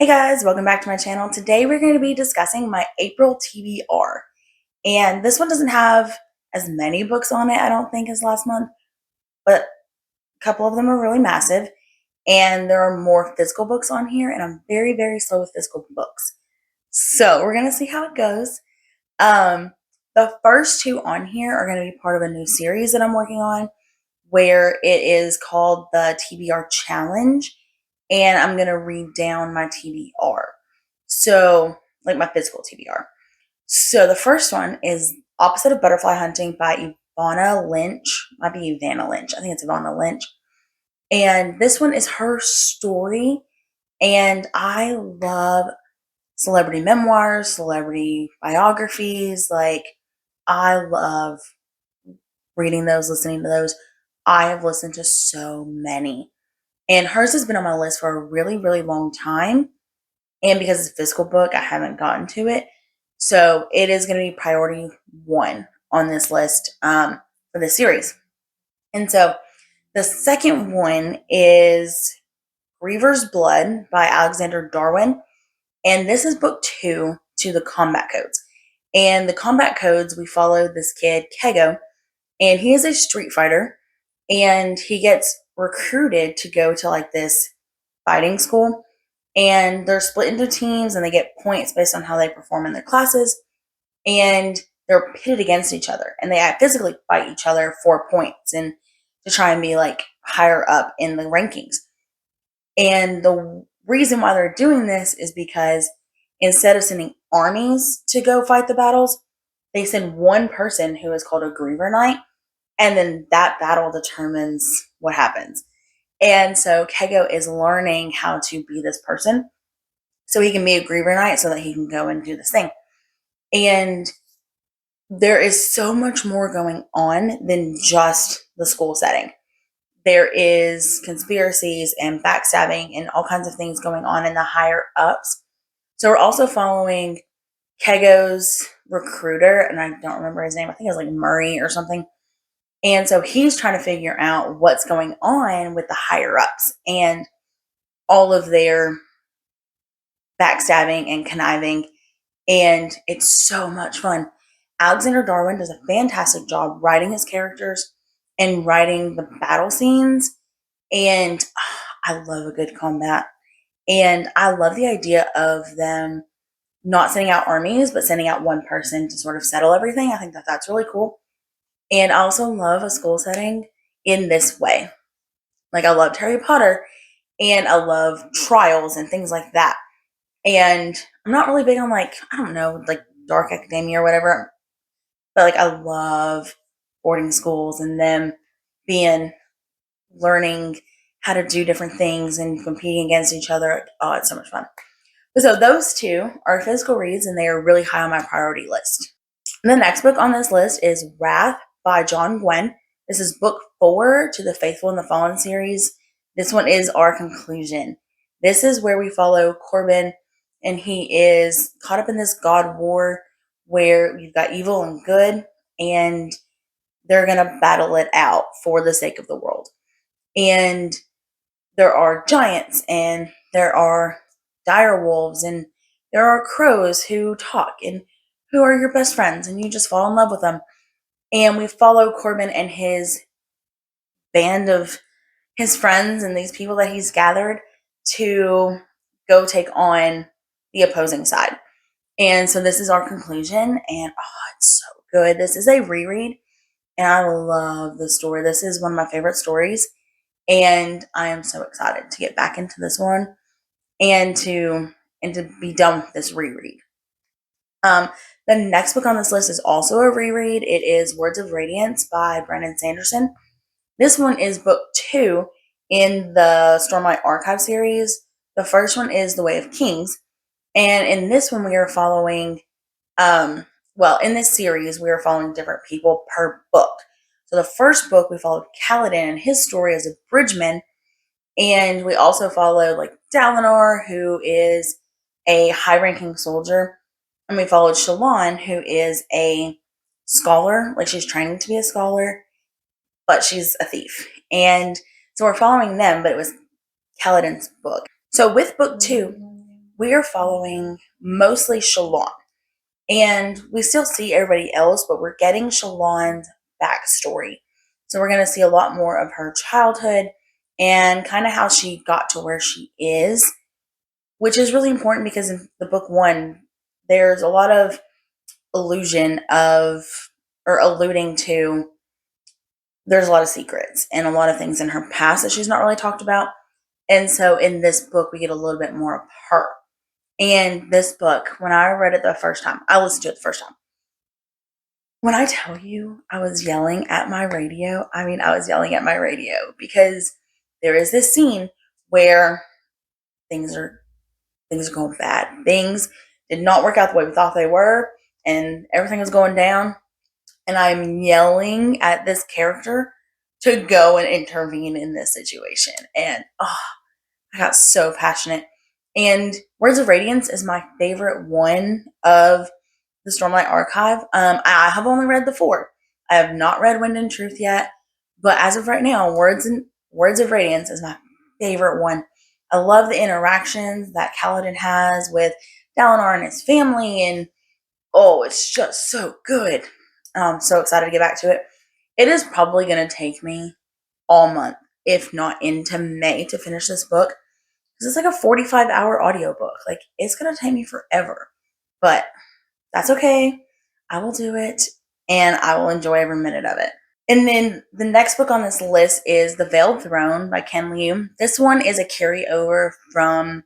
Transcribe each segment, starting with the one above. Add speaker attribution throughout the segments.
Speaker 1: Hey guys, welcome back to my channel. Today we're going to be discussing my April TBR. And this one doesn't have as many books on it, I don't think, as last month, but a couple of them are really massive. And there are more physical books on here, and I'm very, very slow with physical books. So we're going to see how it goes. Um, the first two on here are going to be part of a new series that I'm working on, where it is called the TBR Challenge. And I'm going to read down my TBR. So, like my physical TBR. So, the first one is Opposite of Butterfly Hunting by Ivana Lynch. Might be Ivana Lynch. I think it's Ivana Lynch. And this one is her story. And I love celebrity memoirs, celebrity biographies. Like, I love reading those, listening to those. I have listened to so many. And hers has been on my list for a really, really long time. And because it's a physical book, I haven't gotten to it. So it is going to be priority one on this list for this series. And so the second one is Reaver's Blood by Alexander Darwin. And this is book two to the combat codes. And the combat codes, we follow this kid, Kego, and he is a street fighter. And he gets recruited to go to like this fighting school, and they're split into teams and they get points based on how they perform in their classes, and they're pitted against each other and they physically fight each other for points and to try and be like higher up in the rankings. And the reason why they're doing this is because instead of sending armies to go fight the battles, they send one person who is called a griever knight, and then that battle determines what happens. And so Kego is learning how to be this person so he can be a griever knight so that he can go and do this thing. And there is so much more going on than just the school setting. There is conspiracies and backstabbing and all kinds of things going on in the higher ups. So we're also following Kego's recruiter, and I don't remember his name. I think it was like Murray or something. And so he's trying to figure out what's going on with the higher ups and all of their backstabbing and conniving. And it's so much fun. Alexander Darwin does a fantastic job writing his characters and writing the battle scenes. And I love a good combat. And I love the idea of them not sending out armies, but sending out one person to sort of settle everything. I think that that's really cool. And I also love a school setting in this way. Like, I loved Harry Potter, and I love trials and things like that. And I'm not really big on, like, I don't know, like dark academia or whatever, but like I love boarding schools and them being learning how to do different things and competing against each other. Oh, it's so much fun. So those two are physical reads, and they are really high on my priority list. And the next book on this list is Wrath by John Gwen. This is book 4 to the Faithful and the Fallen series. This one is our conclusion. This is where we follow Corbin, and he is caught up in this god war where you've got evil and good, and they're going to battle it out for the sake of the world. And there are giants, and there are dire wolves, and there are crows who talk and who are your best friends, and you just fall in love with them. And we follow Corbin and his band of his friends and these people that he's gathered to go take on the opposing side. And so this is our conclusion, and it's so good. This is a reread, and I love the story. This is one of my favorite stories, and I am so excited to get back into this one and to be done with this reread. The next book on this list is also a reread. It is Words of Radiance by Brandon Sanderson. This one is book 2 in the Stormlight Archive series. The first one is The Way of Kings. And in this one, we are following, in this series, we are following different people per book. So the first book, we followed Kaladin and his story as a bridgeman. And we also follow like Dalinar, who is a high-ranking soldier. And we followed Shallan, who is a scholar, like she's training to be a scholar, but she's a thief. And so we're following them, but it was Kaladin's book. So with book 2, we're following mostly Shalon. And we still see everybody else, but we're getting Shalon's backstory. So we're going to see a lot more of her childhood and kind of how she got to where she is, which is really important because in the book one, there's a lot of illusion of, or alluding to, there's a lot of secrets and a lot of things in her past that she's not really talked about. And so in this book, we get a little bit more of her. And this book, when I read it the first time, I listened to it the first time. When I tell you I was yelling at my radio, I mean, I was yelling at my radio because there is this scene where things are going bad. Things did not work out the way we thought they were, and everything was going down. And I'm yelling at this character to go and intervene in this situation. And I got so passionate. And Words of Radiance is my favorite one of the Stormlight Archive. I have only read the 4. I have not read Wind and Truth yet, but as of right now, Words of Radiance is my favorite one. I love the interactions that Kaladin has with Dalinar and his family, and it's just so good. I'm so excited to get back to it. It is probably going to take me all month, if not into May, to finish this book. Because it's like a 45-hour audiobook. Like, it's going to take me forever. But that's okay. I will do it, and I will enjoy every minute of it. And then the next book on this list is The Veiled Throne by Ken Liu. This one is a carryover from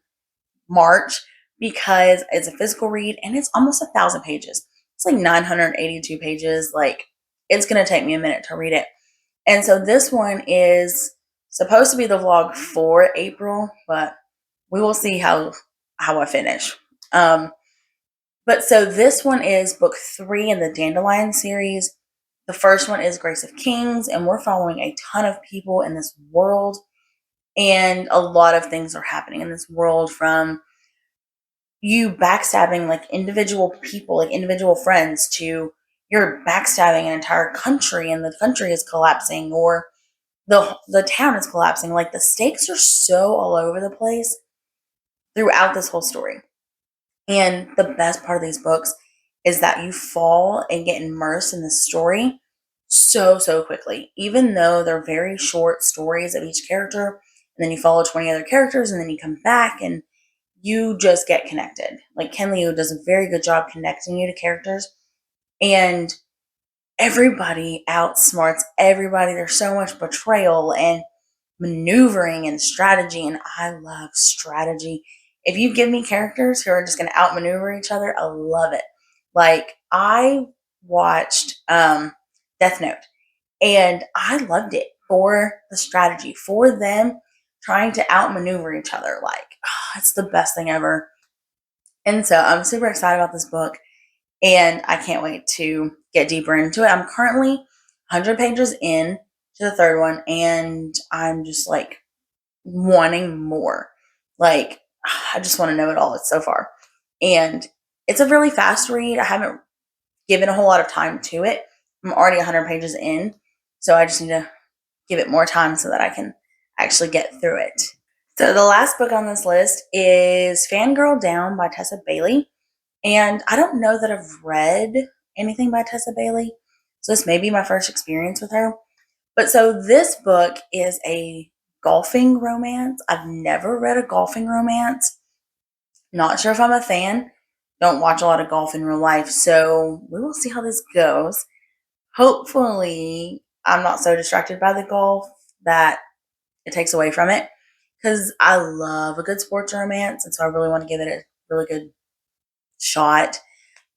Speaker 1: March because it's a physical read, and it's almost 1,000 pages. It's like 982 pages. Like, it's going to take me a minute to read it. And so this one is supposed to be the vlog for April, but we will see how I finish. But so this one is book 3 in the Dandelion series. The first one is Grace of Kings, and we're following a ton of people in this world, and a lot of things are happening in this world, from you backstabbing like individual people, like individual friends, to you're backstabbing an entire country and the country is collapsing, or the town is collapsing. Like, the stakes are so all over the place throughout this whole story. And the best part of these books is that you fall and get immersed in the story so quickly, even though they're very short stories of each character. And then you follow 20 other characters, and then you come back and you just get connected. Like, Ken Liu does a very good job connecting you to characters, and everybody outsmarts everybody. There's so much betrayal and maneuvering and strategy, and I love strategy. If you give me characters who are just going to outmaneuver each other, I love it. Like, I watched Death Note, and I loved it for the strategy, for them trying to outmaneuver each other. Like, it's the best thing ever. And so I'm super excited about this book, and I can't wait to get deeper into it. I'm currently 100 pages in to the third one, and I'm just like wanting more. Like, I just want to know it all so far. And it's a really fast read. I haven't given a whole lot of time to it. I'm already 100 pages in, so I just need to give it more time so that I can actually get through it. So the last book on this list is Fangirl Down by Tessa Bailey. And I don't know that I've read anything by Tessa Bailey, so this may be my first experience with her. But so this book is a golfing romance. I've never read a golfing romance. Not sure if I'm a fan. Don't watch a lot of golf in real life, so we will see how this goes. Hopefully, I'm not so distracted by the golf that it takes away from it, because I love a good sports romance, and so I really want to give it a really good shot.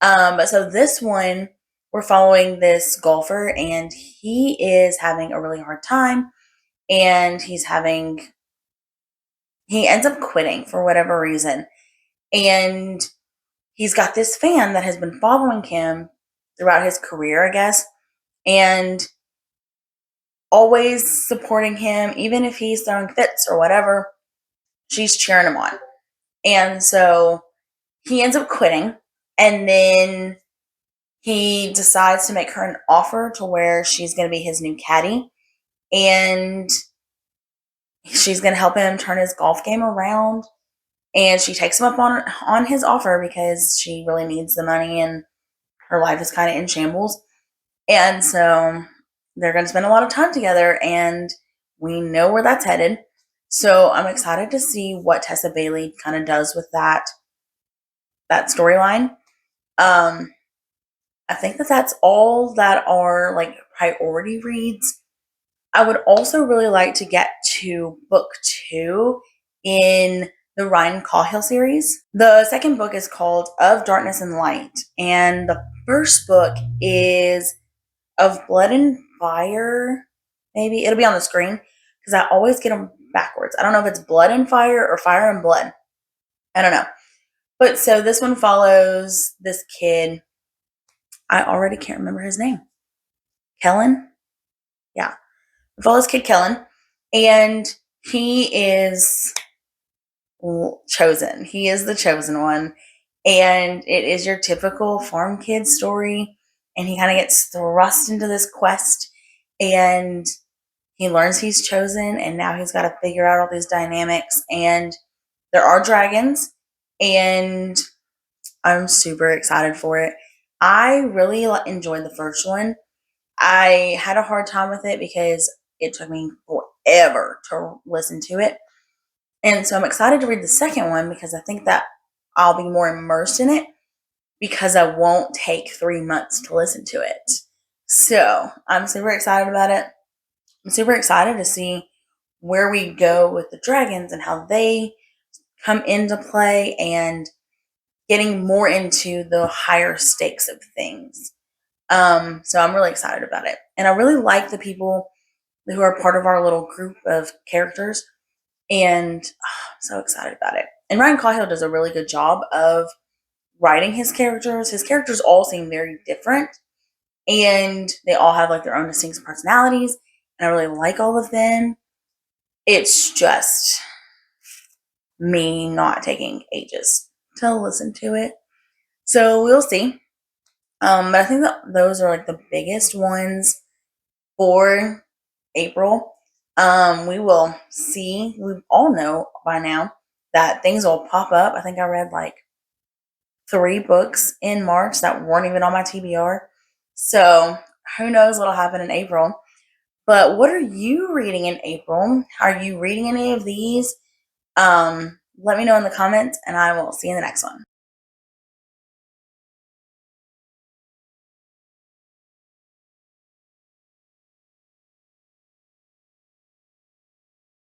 Speaker 1: But so this one, we're following this golfer, and he is having a really hard time, and he ends up quitting for whatever reason. And he's got this fan that has been following him throughout his career, I guess, and always supporting him, even if he's throwing fits or whatever, she's cheering him on. And so he ends up quitting, and then he decides to make her an offer to where she's going to be his new caddy, and she's going to help him turn his golf game around. and she takes him up on his offer because she really needs the money and her life is kind of in shambles. And so they're going to spend a lot of time together, and we know where that's headed. So I'm excited to see what Tessa Bailey kind of does with that storyline. I think that that's all that are like priority reads. I would also really like to get to book 2 in the Ryan Cahill series. The second book is called Of Darkness and Light, and the first book is Of Blood and Fire. Maybe it'll be on the screen because I always get them backwards. I don't know if it's Blood and Fire or Fire and Blood. I don't know. But so this one follows this kid. I already can't remember his name. Kellen? Yeah. It follows Kid Kellen. And he is chosen. He is the chosen one. And it is your typical farm kid story. And he kind of gets thrust into this quest. And he learns he's chosen. And now he's got to figure out all these dynamics. And there are dragons. And I'm super excited for it. I really enjoyed the first one. I had a hard time with it because it took me forever to listen to it. And so I'm excited to read the second one because I think that I'll be more immersed in it because I won't take 3 months to listen to it. So I'm super excited about it. I'm super excited to see where we go with the dragons and how they come into play and getting more into the higher stakes of things. So I'm really excited about it. And I really like the people who are part of our little group of characters. And I'm so excited about it. And Ryan Cahill does a really good job of writing his characters. His characters all seem very different. And they all have like their own distinct personalities. And I really like all of them. It's just me not taking ages to listen to it. So we'll see. But I think that those are like the biggest ones for April. We will see. We all know by now that things will pop up. I think I read like 3 books in March that weren't even on my TBR. So who knows what'll happen in April. But what are you reading in April? Are you reading any of these? Let me know in the comments, and I will see you in the next one.